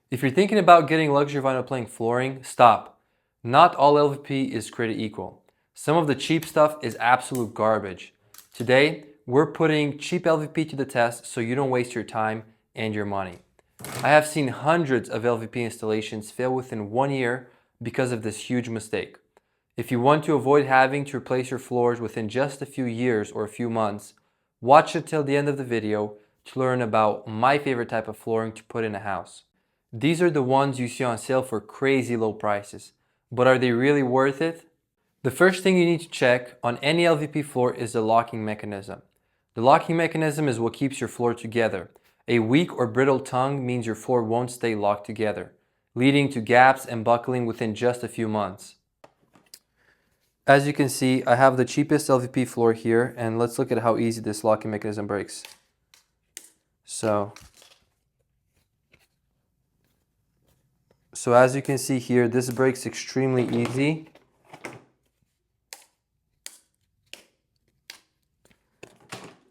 If you're thinking about getting luxury vinyl plank flooring, stop. Not all LVP is created equal. Some of the cheap stuff is absolute garbage. Today, we're putting cheap LVP to the test so you don't waste your time and your money. I have seen hundreds of LVP installations fail within 1 year because of this huge mistake. If you want to avoid having to replace your floors within just a few years or a few months, watch until the end of the video to learn about my favorite type of flooring to put in a house. These are the ones you see on sale for crazy low prices, but are they really worth it? The first thing you need to check on any LVP floor is the locking mechanism. The locking mechanism is what keeps your floor together. A weak or brittle tongue means your floor won't stay locked together, leading to gaps and buckling within just a few months. As you can see, I have the cheapest LVP floor here, and let's look at how easy this locking mechanism breaks. So as you can see here, this breaks extremely easy.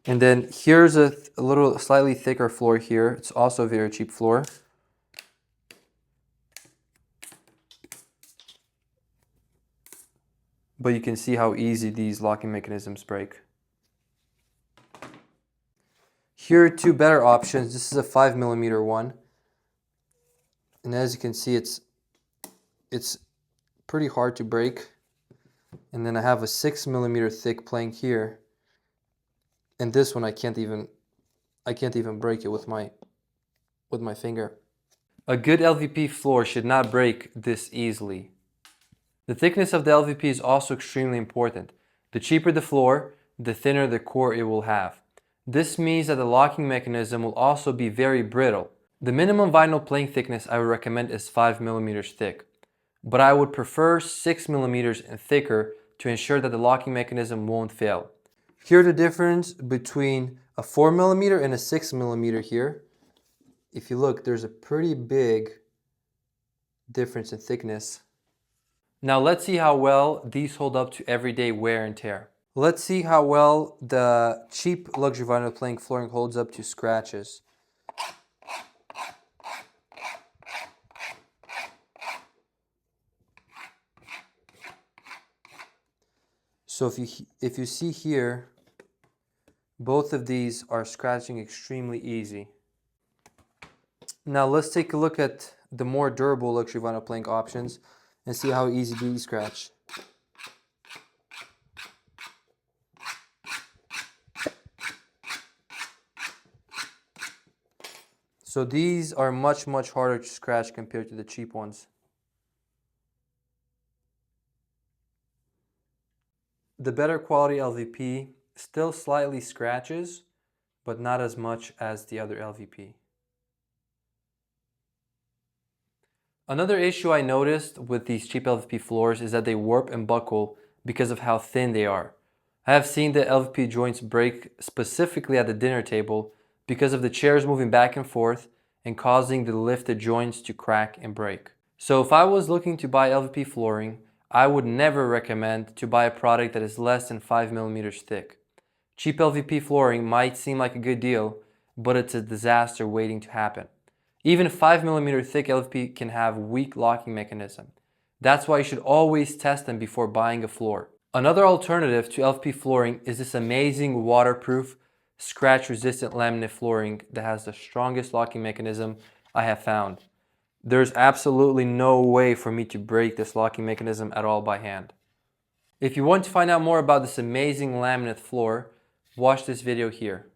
And then here's a little slightly thicker floor here. It's also a very cheap floor. But you can see how easy these locking mechanisms break. Here are two better options. This is a 5mm one. And as you can see, it's pretty hard to break. And then I have a 6mm thick plank here. And this one I can't even break it with my finger. A good LVP floor should not break this easily. The thickness of the LVP is also extremely important. The cheaper the floor, the thinner the core it will have. This means that the locking mechanism will also be very brittle. The minimum vinyl plank thickness I would recommend is 5mm thick, but I would prefer 6mm and thicker to ensure that the locking mechanism won't fail. Here's the difference between a 4mm and a 6mm here. If you look, there's a pretty big difference in thickness. Now let's see how well these hold up to everyday wear and tear. Let's see how well the cheap luxury vinyl plank flooring holds up to scratches. So if you see here, both of these are scratching extremely easy. Now let's take a look at the more durable luxury vinyl plank options and see how easy these scratch. So these are much harder to scratch compared to the cheap ones. The better quality LVP still slightly scratches, but not as much as the other LVP. Another issue I noticed with these cheap LVP floors is that they warp and buckle because of how thin they are. I have seen the LVP joints break specifically at the dinner table because of the chairs moving back and forth and causing the lifted joints to crack and break. So if I was looking to buy LVP flooring, I would never recommend to buy a product that is less than 5mm thick. Cheap LVP flooring might seem like a good deal, but it's a disaster waiting to happen. Even 5mm thick LVP can have weak locking mechanism. That's why you should always test them before buying a floor. Another alternative to LVP flooring is this amazing waterproof, scratch-resistant laminate flooring that has the strongest locking mechanism I have found. There's absolutely no way for me to break this locking mechanism at all by hand. If you want to find out more about this amazing laminate floor, watch this video here.